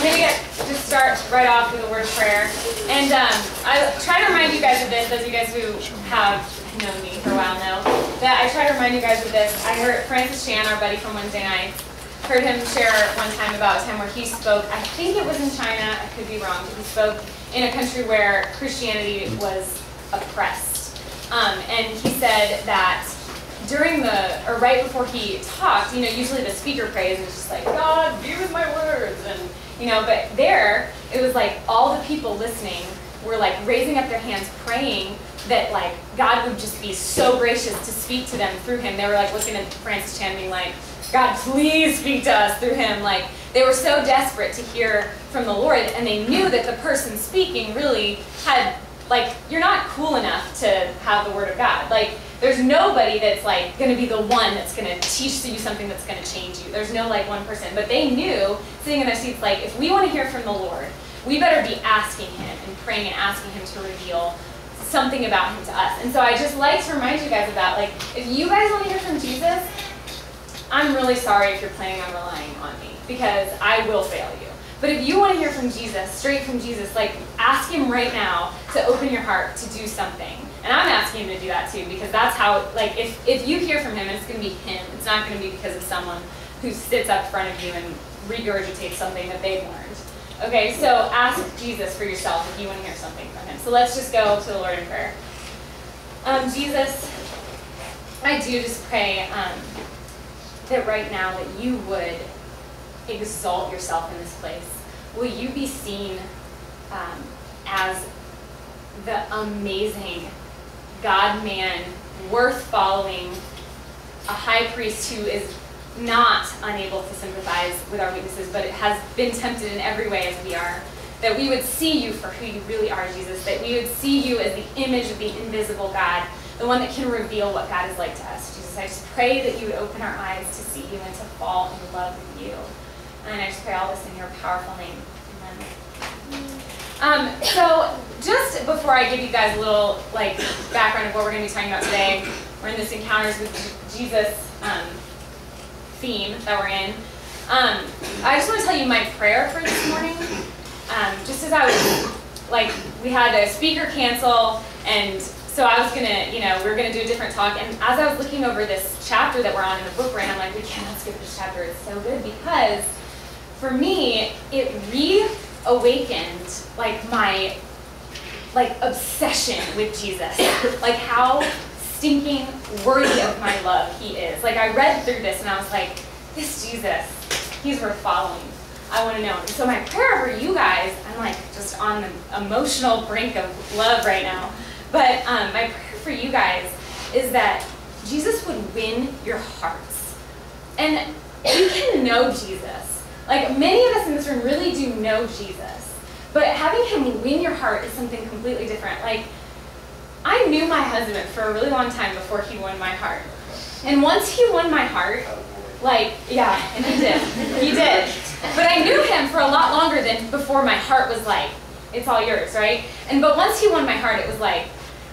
going to just start right off with a word of prayer. And I try to remind you guys of this, those of you guys who have known me for a while know, that I try to remind you guys of this. I heard Francis Chan, our buddy from Wednesday night, heard him share one time about a time where he spoke, I think it was in China, I could be wrong, but he spoke in a country where Christianity was oppressed. And he said that during or right before he talked, usually the speaker prays and it's just like, God, be with my words, and but there, it was like all the people listening were like raising up their hands, praying that like God would just be so gracious to speak to them through him. They were like looking at Francis Chan being like, God, please speak to us through him. Like, they were so desperate to hear from the Lord, and they knew that the person speaking really had, like, you're not cool enough to have the Word of God. Like, there's nobody that's, like, going to be the one that's going to teach you something that's going to change you. There's no, like, one person. But they knew, sitting in their seats, like, if we want to hear from the Lord, we better be asking him and praying and asking him to reveal something about him to us. And so I just like to remind you guys of that. Like, if you guys want to hear from Jesus, I'm really sorry if you're planning on relying on me, because I will fail you. But if you want to hear from Jesus, straight from Jesus, like, ask him right now to open your heart to do something. And I'm asking him to do that too, because that's how, like, if you hear from him, it's going to be him. It's not going to be because of someone who sits up front of you and regurgitates something that they've learned. Okay, so ask Jesus for yourself if you want to hear something from him. So let's just go to the Lord in prayer. Jesus, I do just pray that right now that you would exalt yourself in this place. Will you be seen as the amazing God-man, worth following, a high priest who is not unable to sympathize with our weaknesses, but has been tempted in every way as we are. That we would see you for who you really are, Jesus. That we would see you as the image of the invisible God, the one that can reveal what God is like to us. Jesus, I just pray that you would open our eyes to see you and to fall in love with you. And I just pray all this in your powerful name. Amen. So just before I give you guys a little like background of what we're going to be talking about today, we're in this Encounters with Jesus theme that we're in. I just want to tell you my prayer for this morning. Just as I was, like, we had a speaker cancel, and so I was going to, we were going to do a different talk, and as I was looking over this chapter that we're on in the book right now, I'm like, we cannot skip this chapter, it's so good, because for me, it reawakened, like, my, like, obsession with Jesus, like, how stinking worthy of my love he is. Like, I read through this, and I was like, this Jesus, he's worth following. I want to know. And so my prayer for you guys, I'm like just on the emotional brink of love right now, but my prayer for you guys is that Jesus would win your hearts. And you can know Jesus. Like, many of us in this room really do know Jesus, but having him win your heart is something completely different. Like, I knew my husband for a really long time before he won my heart. And once he won my heart, like, yeah, and he did. He did. But I knew him for a lot longer than before my heart was like, it's all yours, right? But once he won my heart, it was like,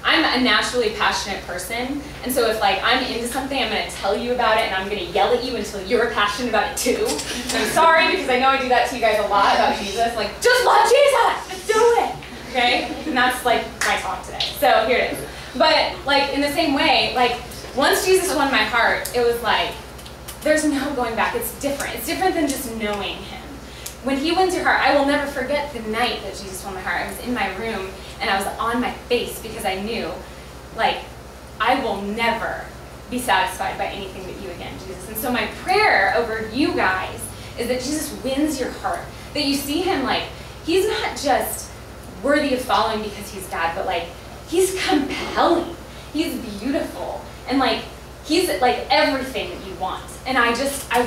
I'm a naturally passionate person. And so if, like, I'm into something, I'm going to tell you about it, and I'm going to yell at you until you're passionate about it too. And I'm sorry, because I know I do that to you guys a lot about Jesus. Like, just love Jesus! Just do it! Okay? And that's, like, my talk today. So here it is. But, like, in the same way, like, once Jesus won my heart, it was like, there's no going back. It's different. It's different than just knowing him. When he wins your heart, I will never forget the night that Jesus won my heart. I was in my room, and I was on my face because I knew, like, I will never be satisfied by anything but you again, Jesus. And so my prayer over you guys is that Jesus wins your heart. That you see him like, he's not just worthy of following because he's God, but, like, he's compelling. He's beautiful. And, like, he's, like, everything that you want. And I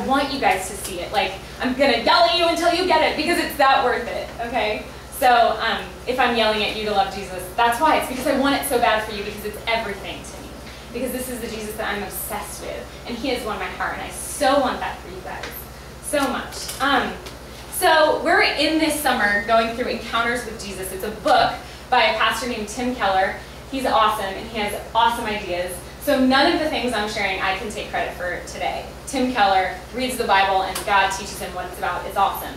want you guys to see it. Like, I'm going to yell at you until you get it, because it's that worth it, okay? So if I'm yelling at you to love Jesus, that's why. It's because I want it so bad for you, because it's everything to me. Because this is the Jesus that I'm obsessed with, and he has won my heart, and I so want that for you guys. So much. So we're in this summer going through Encounters with Jesus. It's a book by a pastor named Tim Keller. He's awesome, and he has awesome ideas. So none of the things I'm sharing I can take credit for today. Tim Keller reads the Bible, and God teaches him what it's about. It's awesome.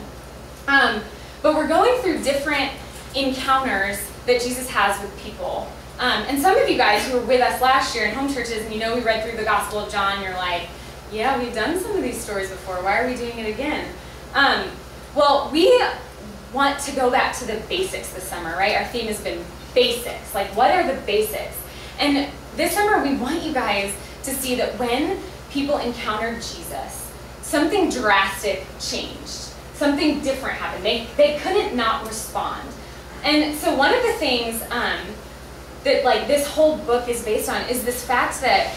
But we're going through different encounters that Jesus has with people. And some of you guys who were with us last year in home churches, and you know we read through the Gospel of John, you're like, yeah, we've done some of these stories before. Why are we doing it again? Well, we want to go back to the basics this summer, right? Our theme has been basics. Like, what are the basics? And this summer, we want you guys to see that when people encountered Jesus, something drastic changed. Something different happened. They couldn't not respond. And so one of the things that like this whole book is based on is this fact that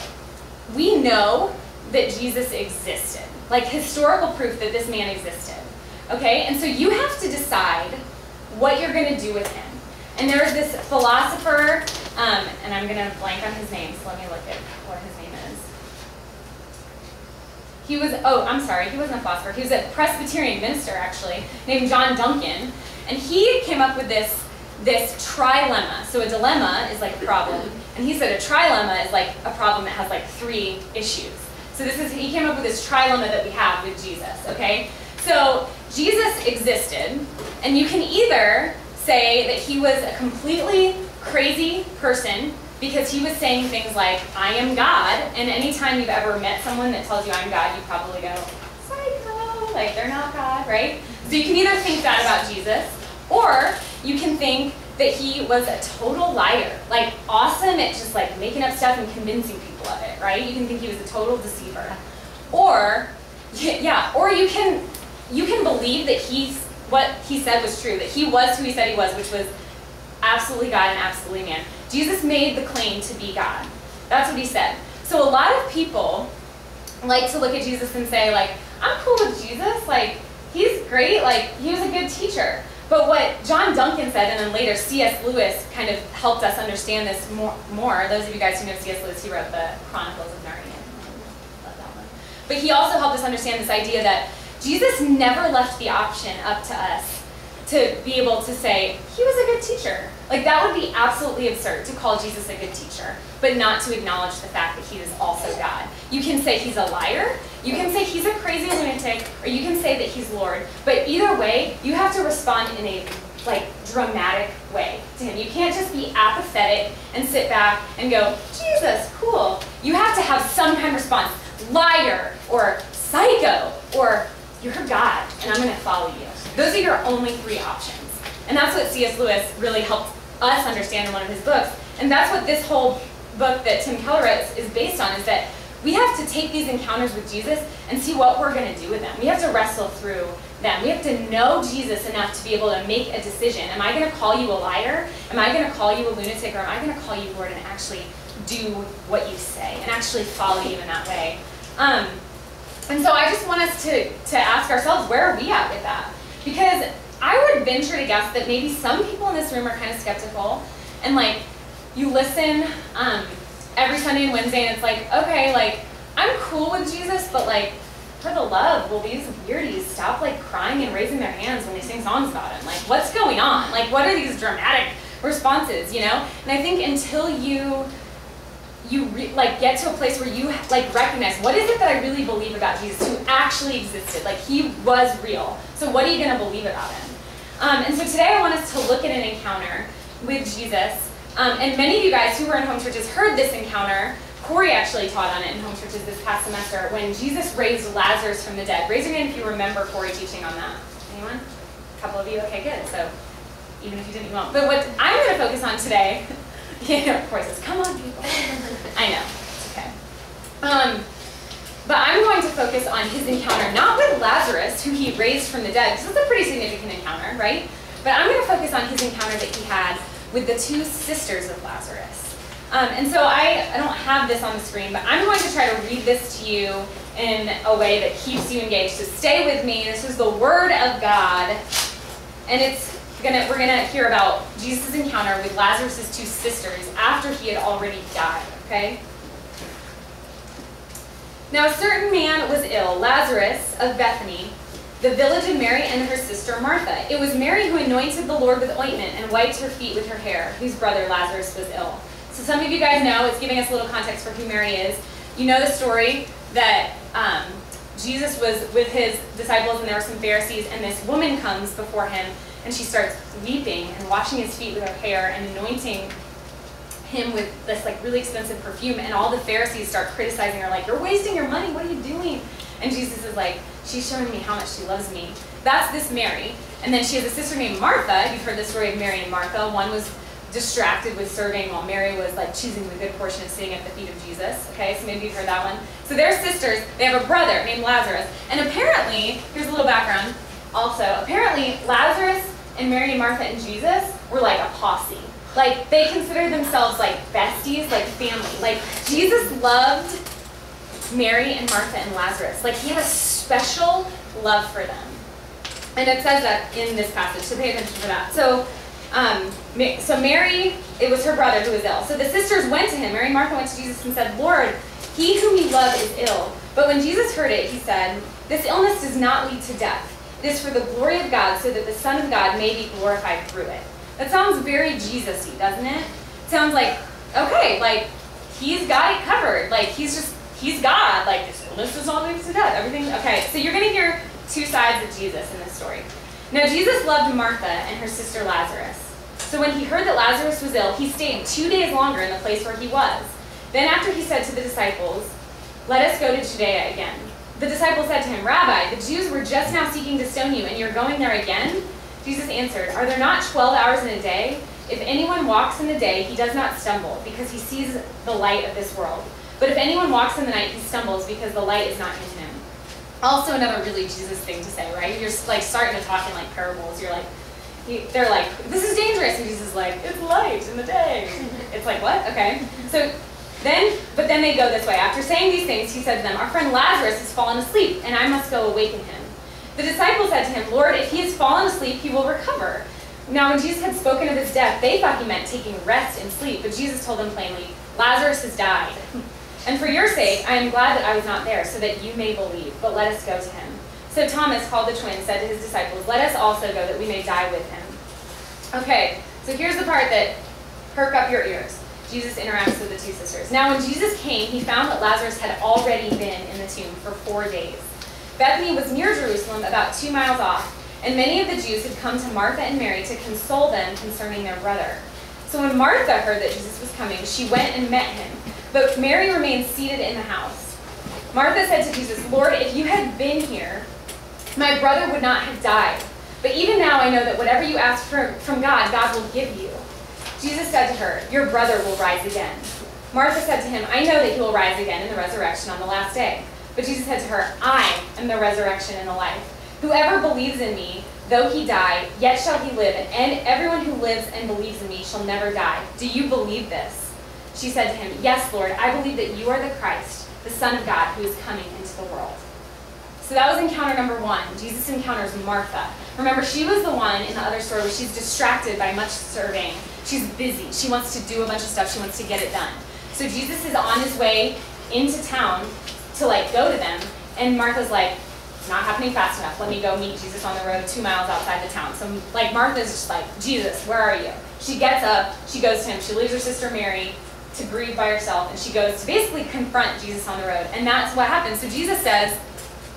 we know that Jesus existed. Like historical proof that this man existed. Okay? And so you have to decide what you're going to do with him. And there's this philosopher, and I'm going to blank on his name, so let me look at what his name is. He was, he wasn't a philosopher. He was a Presbyterian minister, actually, named John Duncan. And he came up with this trilemma. So a dilemma is like a problem. And he said a trilemma is like a problem that has like 3 issues. So he came up with this trilemma that we have with Jesus, okay? So Jesus existed, and you can either say that he was a completely crazy person because he was saying things like, I am God, and anytime you've ever met someone that tells you I'm God, you probably go, psycho, like they're not God, right? So you can either think that about Jesus, or you can think that he was a total liar, like awesome at just like making up stuff and convincing people of it, right? You can think he was a total deceiver. Or, or you can believe that what he said was true, that he was who he said he was, which was absolutely God and absolutely man. Jesus made the claim to be God. That's what he said. So a lot of people like to look at Jesus and say, like, I'm cool with Jesus, like, he's great, like, he was a good teacher. But what John Duncan said, and then later C.S. Lewis kind of helped us understand this more. Those of you guys who know C.S. Lewis, he wrote the Chronicles of Narnia. Love that one. But he also helped us understand this idea that Jesus never left the option up to us to be able to say, he was a good teacher. Like, that would be absolutely absurd to call Jesus a good teacher, but not to acknowledge the fact that he was also God. You can say he's a liar, you can say he's a crazy lunatic, or you can say that he's Lord. But either way, you have to respond in a like dramatic way to him. You can't just be apathetic and sit back and go, Jesus, cool. You have to have some kind of response. Liar, or psycho, or you're God, and I'm going to follow you. Those are your only 3 options. And that's what C.S. Lewis really helped us understand in one of his books. And that's what this whole book that Tim Keller wrote is based on, is that we have to take these encounters with Jesus and see what we're going to do with them. We have to wrestle through them. We have to know Jesus enough to be able to make a decision. Am I going to call you a liar? Am I going to call you a lunatic? Or am I going to call you Lord and actually do what you say and actually follow you in that way? And so I just want us to ask ourselves, where are we at with that? Because I would venture to guess that maybe some people in this room are kind of skeptical, and like you listen every Sunday and Wednesday, and it's like, okay, like I'm cool with Jesus, but like for the love, will these weirdies stop like crying and raising their hands when they sing songs about him? Like, what's going on? Like, what are these dramatic responses? You know? And I think until you get to a place where you like recognize, what is it that I really believe about Jesus, who actually existed? Like, he was real. So what are you going to believe about him? And so today I want us to look at an encounter with Jesus. And many of you guys who were in home churches heard this encounter. Corey actually taught on it in home churches this past semester when Jesus raised Lazarus from the dead. Raise your hand if you remember Corey teaching on that. Anyone? A couple of you? Okay, good. So even if you didn't, you won't. But what I'm going to focus on today, Corey says, come on, people. I know. It's okay. But I'm going to focus on his encounter, not with Lazarus, who he raised from the dead, because it's a pretty significant encounter, right? But I'm going to focus on his encounter that he had with the 2 sisters of Lazarus. And so I don't have this on the screen, but I'm going to try to read this to you in a way that keeps you engaged. So stay with me. This is the Word of God, and we're gonna hear about Jesus' encounter with Lazarus' 2 sisters after he had already died. Okay. Now a certain man was ill, Lazarus of Bethany, the village of Mary and her sister Martha. It was Mary who anointed the Lord with ointment and wiped her feet with her hair, whose brother Lazarus was ill. So some of you guys know, it's giving us a little context for who Mary is. You know the story that Jesus was with his disciples, and there were some Pharisees, and this woman comes before him, and she starts weeping and washing his feet with her hair and anointing him with this like really expensive perfume. And all the Pharisees start criticizing her, like, you're wasting your money, what are you doing? And Jesus is like, she's showing me how much she loves me. That's this Mary. And then she has a sister named Martha. You've heard the story of Mary and Martha. One was distracted with serving while Mary was like choosing the good portion of sitting at the feet of Jesus. Okay, so maybe you've heard that one. So they're sisters. They have a brother named Lazarus. And apparently, here's a little background also. Apparently, Lazarus and Mary and Martha and Jesus were like a posse. Like, they considered themselves like besties, like family. Like, Jesus loved Mary and Martha and Lazarus. Like, he had a special love for them. And it says that in this passage, so pay attention to that. So Mary, it was her brother who was ill. So the sisters went to him. Mary and Martha went to Jesus and said, Lord, he whom you love is ill. But when Jesus heard it, he said, this illness does not lead to death. It is for the glory of God, so that the Son of God may be glorified through it. That sounds very Jesus-y, doesn't it? It sounds like, okay, like, he's got it covered. Like, he's God. Like, this illness does not lead to death. Everything, okay. So you're going to hear two sides of Jesus in this story. Now, Jesus loved Martha and her sister Lazarus. So when he heard that Lazarus was ill, he stayed 2 days longer in the place where he was. Then after he said to the disciples, let us go to Judea again. The disciples said to him, Rabbi, the Jews were just now seeking to stone you, and you're going there again? Jesus answered, are there not 12 hours in a day? If anyone walks in the day, he does not stumble, because he sees the light of this world. But if anyone walks in the night, he stumbles, because the light is not in him. Also another really Jesus thing to say, right? You're like starting to talk in like parables. You're like, they're like, this is dangerous. And Jesus is like, it's light in the day. It's like, what? Okay. But then they go this way. After saying these things, he said to them, our friend Lazarus has fallen asleep, and I must go awaken him. The disciples said to him, Lord, if he has fallen asleep, he will recover. Now when Jesus had spoken of his death, they thought he meant taking rest and sleep. But Jesus told them plainly, Lazarus has died. And for your sake, I am glad that I was not there, so that you may believe. But let us go to him. So Thomas, called the twin, said to his disciples, let us also go, that we may die with him. Okay, so here's the part that perk up your ears. Jesus interacts with the two sisters. Now when Jesus came, he found that Lazarus had already been in the tomb for 4 days. Bethany was near Jerusalem, about 2 miles off, and many of the Jews had come to Martha and Mary to console them concerning their brother. So when Martha heard that Jesus was coming, she went and met him. But Mary remained seated in the house. Martha said to Jesus, Lord, if you had been here, my brother would not have died. But even now I know that whatever you ask from God, God will give you. Jesus said to her, your brother will rise again. Martha said to him, I know that he will rise again in the resurrection on the last day. But Jesus said to her, I am the resurrection and the life. Whoever believes in me, though he die, yet shall he live, and everyone who lives and believes in me shall never die. Do you believe this? She said to him, yes, Lord, I believe that you are the Christ, the Son of God, who is coming into the world. So that was encounter number 1. Jesus encounters Martha. Remember, she was the one in the other story where she's distracted by much serving. She's busy. She wants to do a bunch of stuff. She wants to get it done. So Jesus is on his way into town to like go to them, and Martha's like, it's not happening fast enough. Let me go meet Jesus on the road 2 miles outside the town. So like Martha's just like, Jesus, where are you? She gets up, she goes to him, she leaves her sister Mary to grieve by herself, and she goes to basically confront Jesus on the road. And that's what happens. So Jesus says,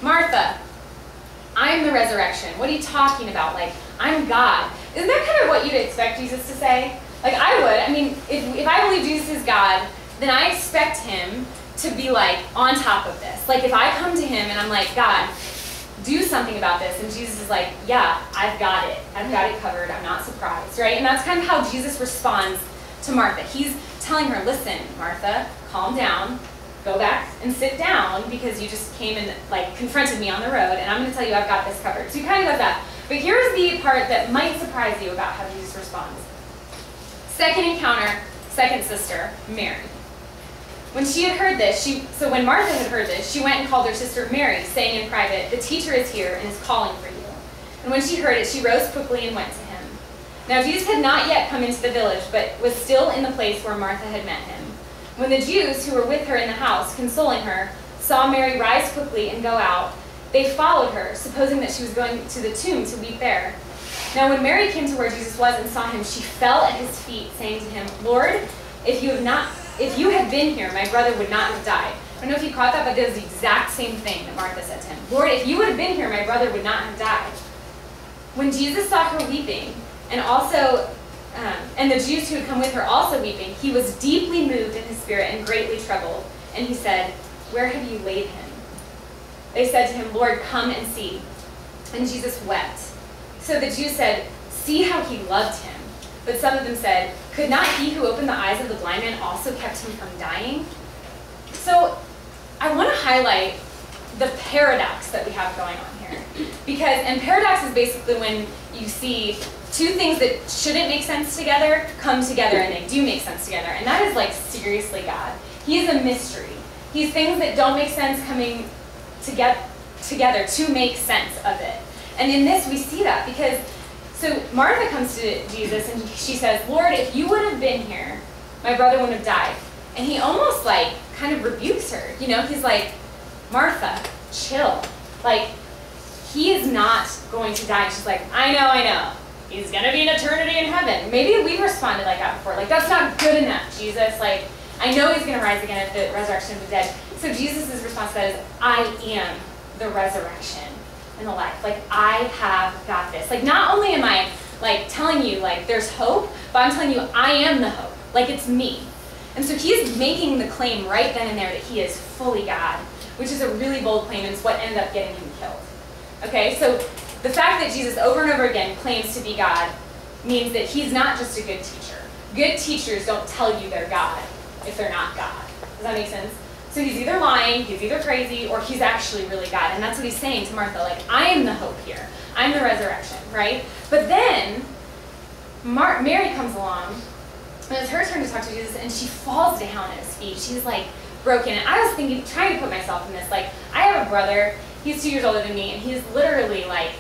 Martha, I'm the resurrection. What are you talking about? Like, I'm God. Isn't that kind of what you'd expect Jesus to say? Like, I would. I mean, if I believe Jesus is God, then I expect him to be like on top of this. Like, if I come to him and I'm like, God, do something about this, and Jesus is like, yeah, I've got it. I've got it covered. I'm not surprised, right? And that's kind of how Jesus responds to Martha. He's telling her, listen, Martha, calm down, go back and sit down, because you just came and like confronted me on the road, and I'm going to tell you I've got this covered. So he kind of does that. But here's the part that might surprise you about how Jesus responds. Second encounter, second sister, Mary. When she had heard this, so when Martha had heard this, she went and called her sister Mary, saying in private, the teacher is here and is calling for you. And when she heard it, she rose quickly and went to him. Now Jesus had not yet come into the village, but was still in the place where Martha had met him. When the Jews who were with her in the house, consoling her, saw Mary rise quickly and go out, they followed her, supposing that she was going to the tomb to weep there. Now when Mary came to where Jesus was and saw him, she fell at his feet, saying to him, Lord, if you had been here, my brother would not have died. I don't know if you caught that, but it was the exact same thing that Martha said to him. Lord, if you would have been here, my brother would not have died. When Jesus saw her weeping, and the Jews who had come with her also weeping, he was deeply moved in his spirit and greatly troubled. And he said, where have you laid him? They said to him, Lord, come and see. And Jesus wept. So the Jews said, see how he loved him. But some of them said, could not he who opened the eyes of the blind man also kept him from dying? So I want to highlight the paradox that we have going on here. And paradox is basically when you see two things that shouldn't make sense together come together and they do make sense together. And that is like seriously God. He is a mystery. He's things that don't make sense coming together to make sense of it. And in this we see that because, so Martha comes to Jesus and she says, Lord, if you would have been here, my brother wouldn't have died. And he almost like kind of rebukes her. You know, he's like, Martha, chill. Like, he is not going to die. And she's like, I know. He's going to be in eternity in heaven. Maybe we've responded like that before. Like, that's not good enough, Jesus. Like, I know he's going to rise again at the resurrection of the dead. So Jesus' response to that is, I am the resurrection and the life. Like, I have got this. Like, not only am I, like, telling you, like, there's hope, but I'm telling you, I am the hope. Like, it's me. And so he's making the claim right then and there that he is fully God, which is a really bold claim, and it's what ended up getting him killed. Okay, so the fact that Jesus over and over again claims to be God means that he's not just a good teacher. Good teachers don't tell you they're God if they're not God. Does that make sense? So he's either lying, he's either crazy, or he's actually really God. And that's what he's saying to Martha, like, I am the hope here. I'm the resurrection, right? But then Mary comes along, and it's her turn to talk to Jesus, and she falls down at his feet. She's like broken. And I was thinking, trying to put myself in this, like, I have a brother, he's 2 years older than me, and he's literally like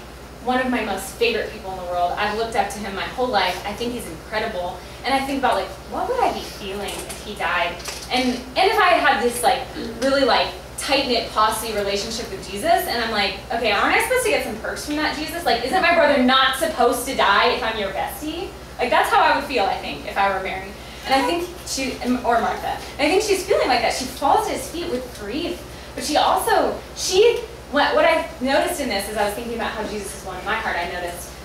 one of my most favorite people in the world. I've looked up to him my whole life. I think he's incredible. And I think about, like, what would I be feeling if he died? And if I had this, like, really, like, tight-knit posse relationship with Jesus, and I'm like, okay, aren't I supposed to get some perks from that, Jesus? Like, isn't my brother not supposed to die if I'm your bestie? Like, that's how I would feel, I think, if I were Mary. And I think or Martha. And I think she's feeling like that. She falls at his feet with grief. But she also, what I noticed in this as I was thinking about how Jesus has won my heart, I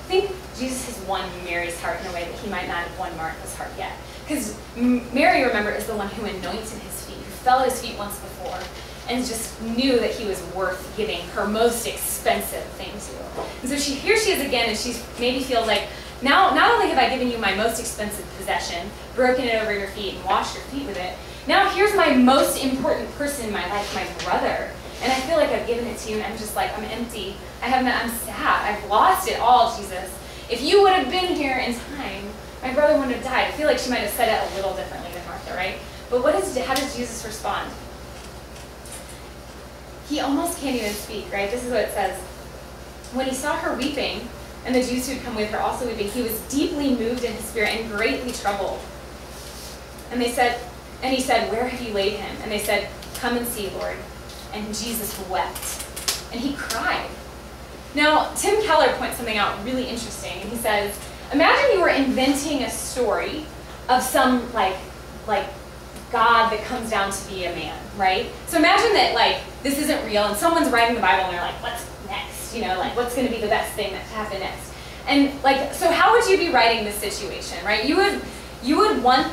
think Jesus has won Mary's heart in a way that he might not have won Martha's heart yet. Because Mary, remember, is the one who anointed his feet, who fell at his feet once before, and just knew that he was worth giving her most expensive thing to. And so here she is again, and she maybe feels like, now, not only have I given you my most expensive possession, broken it over your feet and washed your feet with it, now here's my most important person in my life, my brother. And I feel like I've given it to you, and I'm just like, I'm empty. I'm sad. I've lost it all, Jesus. If you would have been here in time, my brother wouldn't have died. I feel like she might have said it a little differently than Martha, right? But how does Jesus respond? He almost can't even speak, right? This is what it says. When he saw her weeping, and the Jews who had come with her also weeping, he was deeply moved in his spirit and greatly troubled. And he said, where have you laid him? And they said, come and see, Lord. And Jesus wept. And he cried. Now, Tim Keller points something out really interesting. And he says, imagine you were inventing a story of some, like God that comes down to be a man, right? So imagine that, like, this isn't real, and someone's writing the Bible, and they're like, what's next? You know, like, what's going to be the best thing that happen next? And, like, so how would you be writing this situation, right? You would want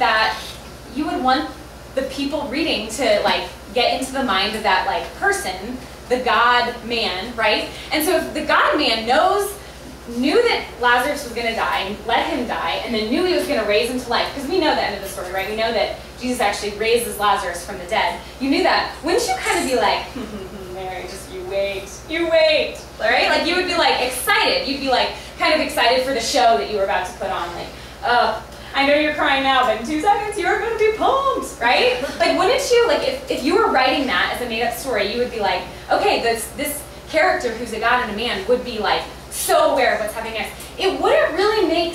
the people reading to, like, get into the mind of that, like, person, the God-man, right? And so if the God-man knew that Lazarus was going to die and let him die, and then knew he was going to raise him to life, because we know the end of the story, right? We know that Jesus actually raises Lazarus from the dead. You knew that. Wouldn't you kind of be like, Mary, just you wait, right? Like, you would be, like, excited. You'd be, like, kind of excited for the show that you were about to put on. Like, I know you're crying now, but in 2 seconds you're going to be pumped, right? Like, wouldn't you, like, if you were writing that as a made-up story, you would be like, okay, this character who's a God and a man would be, like, so aware of what's happening next. It wouldn't really make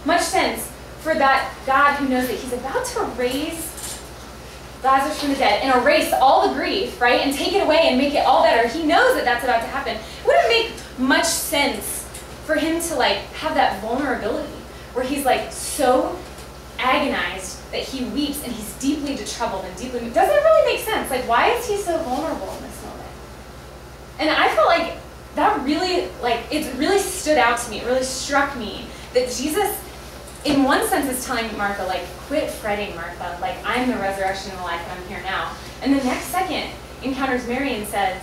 much sense, for that God who knows that he's about to raise Lazarus from the dead and erase all the grief, right, and take it away and make it all better. He knows that that's about to happen. It wouldn't make much sense for him to, like, have that vulnerability where he's, like, so agonized that he weeps and he's deeply troubled and deeply moved. Doesn't really make sense. Like, why is he so vulnerable in this moment? And I felt like that really, it really stood out to me. It really struck me that Jesus, in one sense, is telling Martha, like, quit fretting, Martha. Like, I'm the resurrection and the life, and I'm here now. And the next second encounters Mary and says,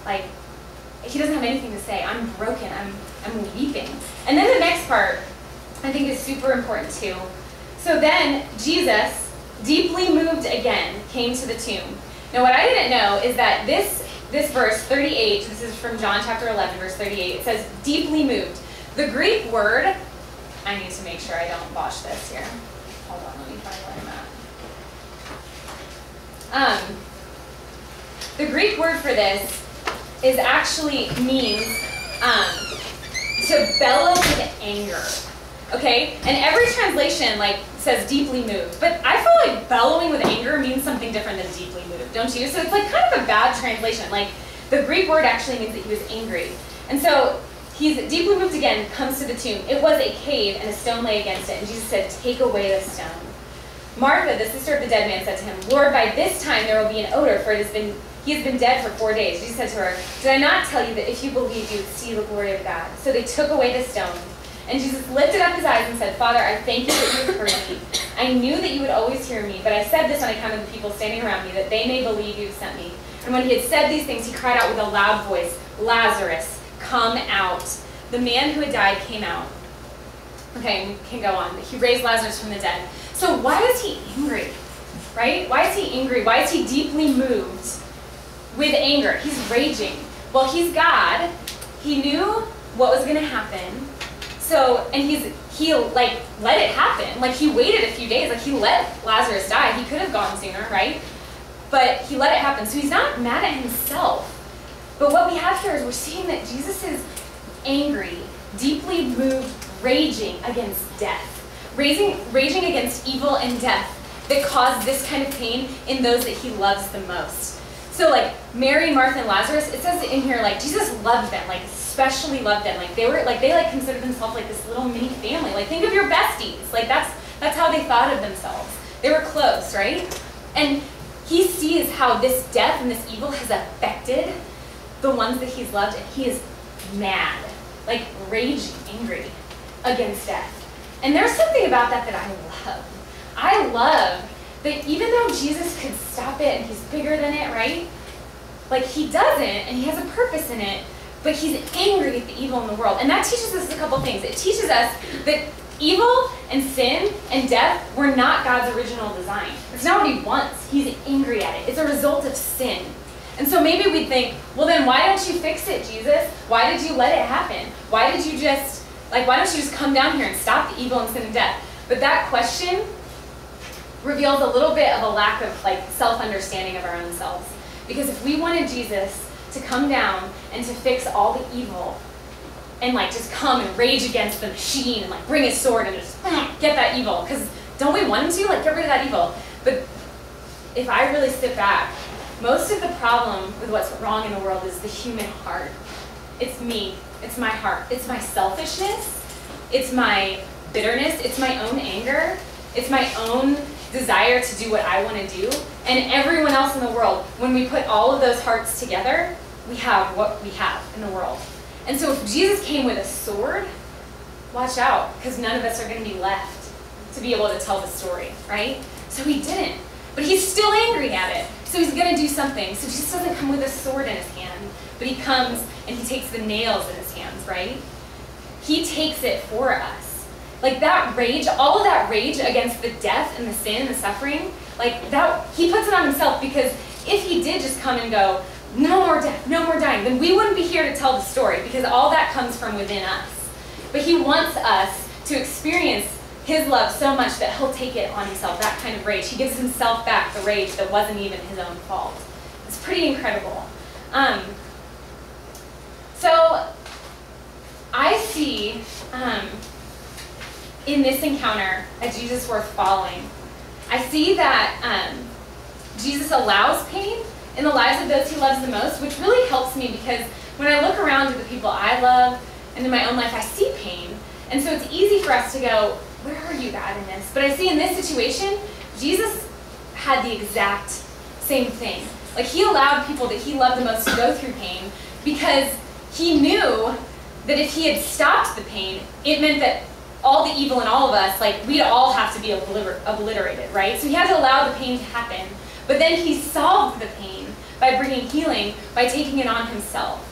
like, he doesn't have anything to say. I'm broken. I'm weeping. And then the next part, I think, is super important too. So then Jesus, deeply moved again, came to the tomb. Now, what I didn't know is that this verse 38, this is from John chapter 11, verse 38, it says, deeply moved. The Greek word, I need to make sure I don't botch this here. Hold on, let me find where I'm at. The Greek word for this is actually means to bellow with anger. Okay? And every translation says deeply moved. But I feel like bellowing with anger means something different than deeply moved, don't you? So it's like kind of a bad translation. Like, the Greek word actually means that he was angry. And so he's deeply moved again, comes to the tomb. It was a cave and a stone lay against it. And Jesus said, take away the stone. Martha, the sister of the dead man, said to him, Lord, by this time there will be an odor, for he has been dead for 4 days. Jesus said to her, did I not tell you that if you believe, you would see the glory of God? So they took away the stone. And Jesus lifted up his eyes and said, Father, I thank you that you have heard me. I knew that you would always hear me, but I said this on account of the people standing around me, that they may believe you have sent me. And when he had said these things, he cried out with a loud voice, Lazarus, come out. The man who had died came out. Okay, we can go on. He raised Lazarus from the dead. So why is he angry? Right? Why is he angry? Why is he deeply moved with anger? He's raging. Well, he's God. He knew what was going to happen. So, and he let it happen. Like, he waited a few days. Like, he let Lazarus die. He could have gone sooner, right? But he let it happen. So he's not mad at himself. But what we have here is we're seeing that Jesus is angry, deeply moved, raging against death. Raging against evil and death that caused this kind of pain in those that he loves the most. So like Mary, Martha, and Lazarus, it says in here, like, Jesus loved them, like especially loved them. Like they considered themselves like this little mini family. Like, think of your besties. Like that's how they thought of themselves. They were close, right? And he sees how this death and this evil has affected the ones that he's loved, and he is mad, like raging, angry against death. And there's something about that I love. I love that even though Jesus could stop it and he's bigger than it, right? Like, he doesn't, and he has a purpose in it, but he's angry at the evil in the world. And that teaches us a couple things. It teaches us that evil and sin and death were not God's original design. It's not what he wants. He's angry at it. It's a result of sin. And so maybe we'd think, well then why don't you fix it, Jesus? Why did you let it happen? Why don't you just come down here and stop the evil and sin and death? But that question reveals a little bit of a lack of self-understanding of our own selves. Because if we wanted Jesus to come down and to fix all the evil and just come and rage against the machine and bring his sword and just get that evil, because don't we want him to get rid of that evil? But if I really sit back, most of the problem with what's wrong in the world is the human heart. It's me. It's my heart. It's my selfishness. It's my bitterness. It's my own anger. It's my own desire to do what I want to do. And everyone else in the world, when we put all of those hearts together, we have what we have in the world. And so if Jesus came with a sword, watch out, because none of us are going to be left to be able to tell the story, right? So he didn't. But he's still angry at it. So he's going to do something. So Jesus doesn't come with a sword in his hand, but he comes and he takes the nails in his hands, right? He takes it for us. That rage, all of that rage against the death and the sin and the suffering, that, he puts it on himself, because if he did just come and go, no more death, no more dying, then we wouldn't be here to tell the story, because all that comes from within us. But he wants us to experience his love so much that he'll take it on himself, that kind of rage. He gives himself back the rage that wasn't even his own fault. It's pretty incredible. So I see in this encounter a Jesus worth following. I see that Jesus allows pain in the lives of those he loves the most, which really helps me, because when I look around at the people I love and in my own life, I see pain. And so it's easy for us to go, where are you, God, in this? But I see in this situation, Jesus had the exact same thing. Like, he allowed people that he loved the most to go through pain because he knew that if he had stopped the pain, it meant that all the evil in all of us, like, we'd all have to be obliterated, right? So he had to allow the pain to happen. But then he solved the pain by bringing healing, by taking it on himself.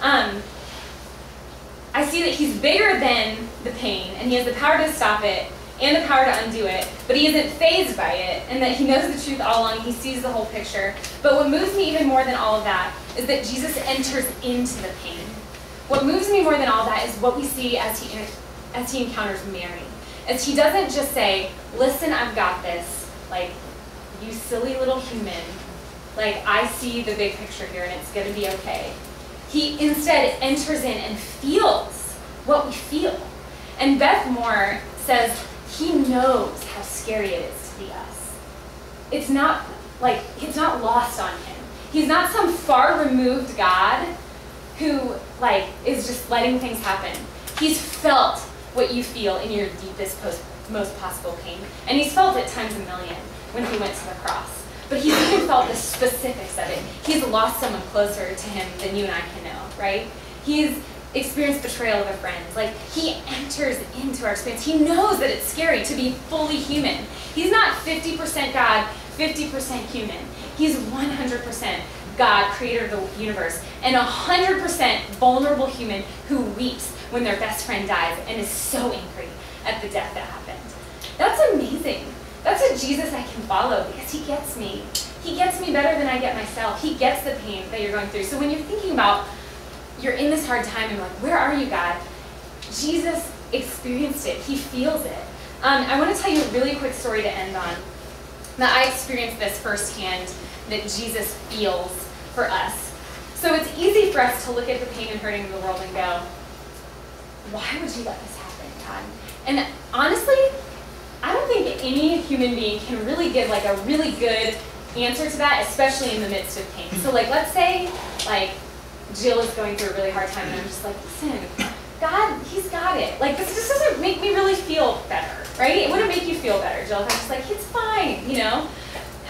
I see that he's bigger than the pain, and he has the power to stop it and the power to undo it, but he isn't fazed by it, and that he knows the truth all along. He sees the whole picture. But what moves me even more than all of that is that Jesus enters into the pain. What moves me more than all that is what we see as he encounters Mary. As he doesn't just say, listen, I've got this, like, you silly little human, like, I see the big picture here and it's going to be okay. He instead enters in and feels what we feel. And Beth Moore says he knows how scary it is to be us. It's not lost on him. He's not some far removed God who, like, is just letting things happen. He's felt what you feel in your deepest, most possible pain. And he's felt it times a million when he went to the cross. But he's even felt the specifics of it. He's lost someone closer to him than you and I can know, right? He's experienced betrayal of a friend. Like, he enters into our experience. He knows that it's scary to be fully human. He's not 50% God, 50% human. He's 100% God, creator of the universe, and 100% vulnerable human who weeps when their best friend dies and is so angry at the death that happened. That's amazing. That's a Jesus I can follow because he gets me. He gets me better than I get myself. He gets the pain that you're going through. So when you're thinking about, you're in this hard time and like, where are you, God? Jesus experienced it. He feels it. I want to tell you a really quick story to end on. That I experienced this firsthand, that Jesus feels for us. So it's easy for us to look at the pain and hurting of the world and go, why would you let this happen, God? And honestly, I don't think any human being can really give like a really good answer to that, especially in the midst of pain. So like, let's say like Jill is going through a really hard time and I'm just like, listen, God, he's got it. Like, this just doesn't make me really feel better, right? It wouldn't make you feel better, Jill. I'm just like, it's fine, you know?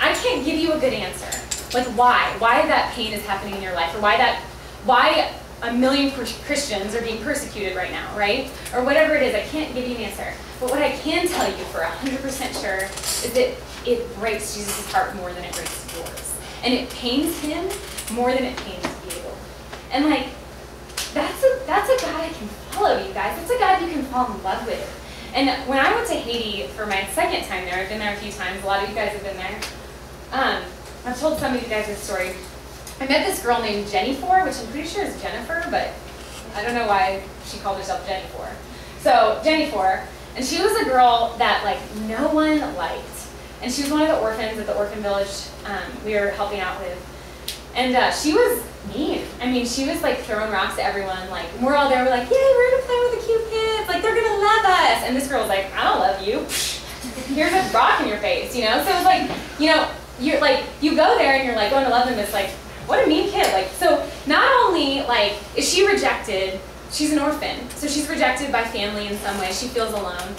I can't give you a good answer. Like, why that pain is happening in your life, or why a million Christians are being persecuted right now, right? Or whatever it is, I can't give you an answer. But what I can tell you for 100% sure is that it breaks Jesus' heart more than it breaks yours. And it pains him more than it pains you. And like, that's a God I can follow, you guys. That's a God you can fall in love with. And when I went to Haiti for my second time there, I've been there a few times, a lot of you guys have been there. I've told some of you guys this story. I met this girl named Jennifer, which I'm pretty sure is Jennifer, but I don't know why she called herself Jennifer. So Jennifer, and she was a girl that like no one liked. And she was one of the orphans at the orphan village we were helping out with. And she was mean. I mean, she was like throwing rocks at everyone. Like, we're all there, we're like, yay, we're gonna play with the cute kids. Like, they're gonna love us. And this girl was like, I don't love you. Here's a rock in your face, you know? So it was like, you know, you're like, you go there and you're like going to love them. It's like, what a mean kid. Like, so not only like is she rejected, she's an orphan. So she's rejected by family in some way. She feels alone.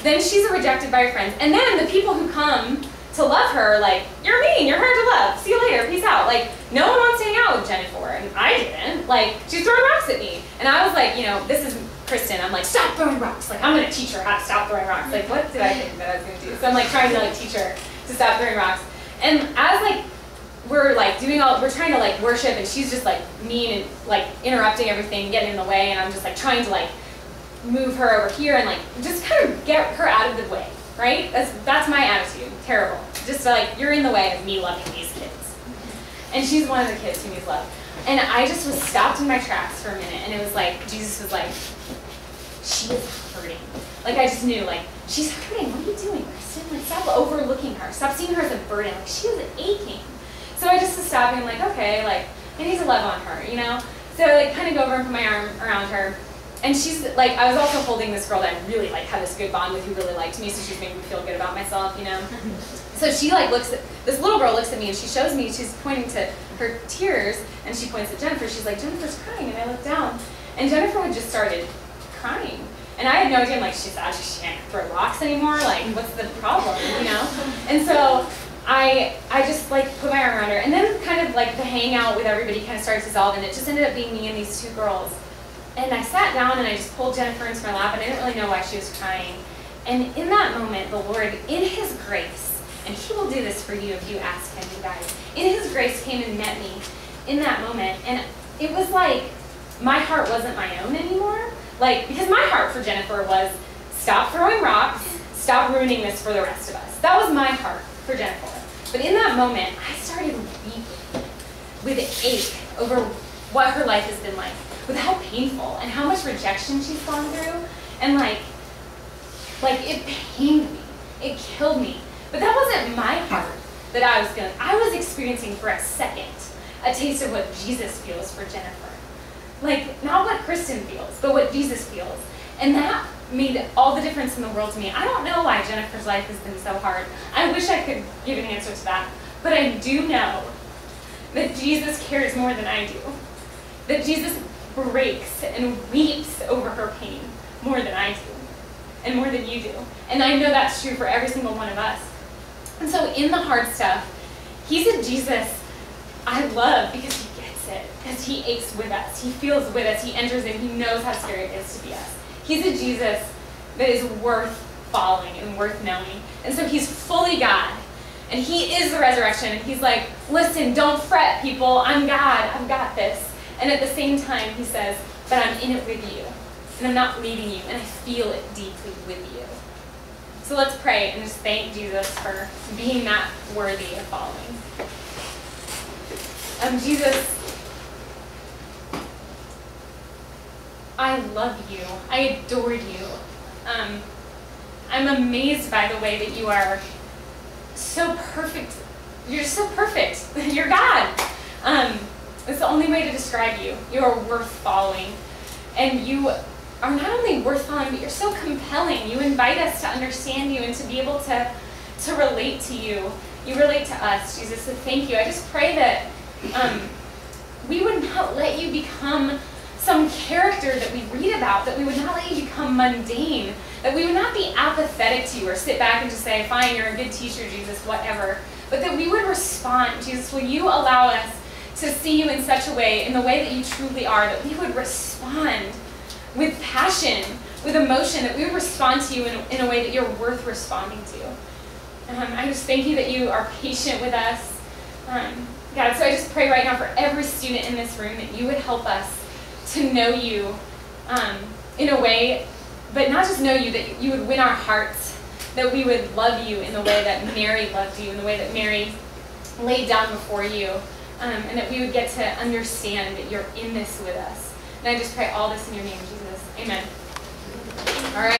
Then she's rejected by her friends. And then the people who come to love her, like, you're mean, you're hard to love, see you later, peace out. Like, no one wants to hang out with Jennifer, and I didn't. Like, she's throwing rocks at me. And I was like, you know, this is Kristen. I'm like, stop throwing rocks. Like, I'm gonna teach her how to stop throwing rocks. Like, what did I think that I was gonna do? So I'm like trying to like teach her to stop throwing rocks. And as like, we're like we're trying to like worship, and she's just like mean and like interrupting everything, getting in the way, and I'm just like trying to like move her over here and like just kind of get her out of the way, right? That's my attitude. Terrible. Just like, you're in the way of me loving these kids. And she's one of the kids who needs love. And I just was stopped in my tracks for a minute, and it was like, Jesus was like, she is hurting. Like, I just knew, like, she's hurting. What are you doing, Kristen? Like, stop overlooking her. Stop seeing her as a burden. Like, she was aching. So I just was stopping, like, okay, like, I need to love on her, you know? So I like kind of go over and put my arm around her. And she's like, I was also holding this girl that I really like had this good bond with, who really liked me, so she's made me feel good about myself, you know? So she like this little girl looks at me and she shows me, she's pointing to her tears, and she points at Jennifer. She's like, Jennifer's crying, and I look down, and Jennifer had just started crying. And I had no idea, I'm like, she can't throw rocks anymore, like, what's the problem, you know? And so I just like put my arm around her, and then kind of like the hangout with everybody kind of started to dissolve, and it just ended up being me and these 2 girls. And I sat down and I just pulled Jennifer into my lap, and I didn't really know why she was crying. And in that moment, the Lord, in His grace, and He will do this for you if you ask Him, you guys, in His grace came and met me in that moment. And it was like my heart wasn't my own anymore. Like, because my heart for Jennifer was, stop throwing rocks, stop ruining this for the rest of us. That was my heart for Jennifer. But in that moment, I started weeping with ache over what her life has been like, with how painful and how much rejection she's gone through. And like it pained me. It killed me. But that wasn't my heart that I was experiencing for a second a taste of what Jesus feels for Jennifer. Like, not what Kristen feels, but what Jesus feels. And that made all the difference in the world to me. I don't know why Jennifer's life has been so hard. I wish I could give an answer to that. But I do know that Jesus cares more than I do. That Jesus breaks and weeps over her pain more than I do. And more than you do. And I know that's true for every single one of us. And so in the hard stuff, He's a Jesus I love because He gets it. Because He aches with us. He feels with us. He enters in. He knows how scary it is to be us. He's a Jesus that is worth following and worth knowing. And so He's fully God. And He is the resurrection. And He's like, listen, don't fret, people. I'm God. I've got this. And at the same time, He says, but I'm in it with you. And I'm not leaving you. And I feel it deeply with you. So let's pray and just thank Jesus for being that worthy of following. Jesus, I love you. I adore you. I'm amazed by the way that you are so perfect. You're so perfect. You're God. It's the only way to describe you. You are worth following. And you are not only worth following, but you're so compelling. You invite us to understand you and to be able to relate to you. You relate to us, Jesus, so thank you. I just pray that we would not let you become some character that we read about, that we would not let you become mundane, that we would not be apathetic to you or sit back and just say, fine, you're a good teacher, Jesus, whatever, but that we would respond. Jesus, will you allow us to see you in such a way, in the way that you truly are, that we would respond with passion, with emotion, that we would respond to you in a way that you're worth responding to. I just thank you that you are patient with us. God, so I just pray right now for every student in this room that you would help us to know you in a way, but not just know you, that you would win our hearts, that we would love you in the way that Mary loved you, in the way that Mary laid down before you, and that we would get to understand that you're in this with us. And I just pray all this in your name, Jesus. Amen. All right.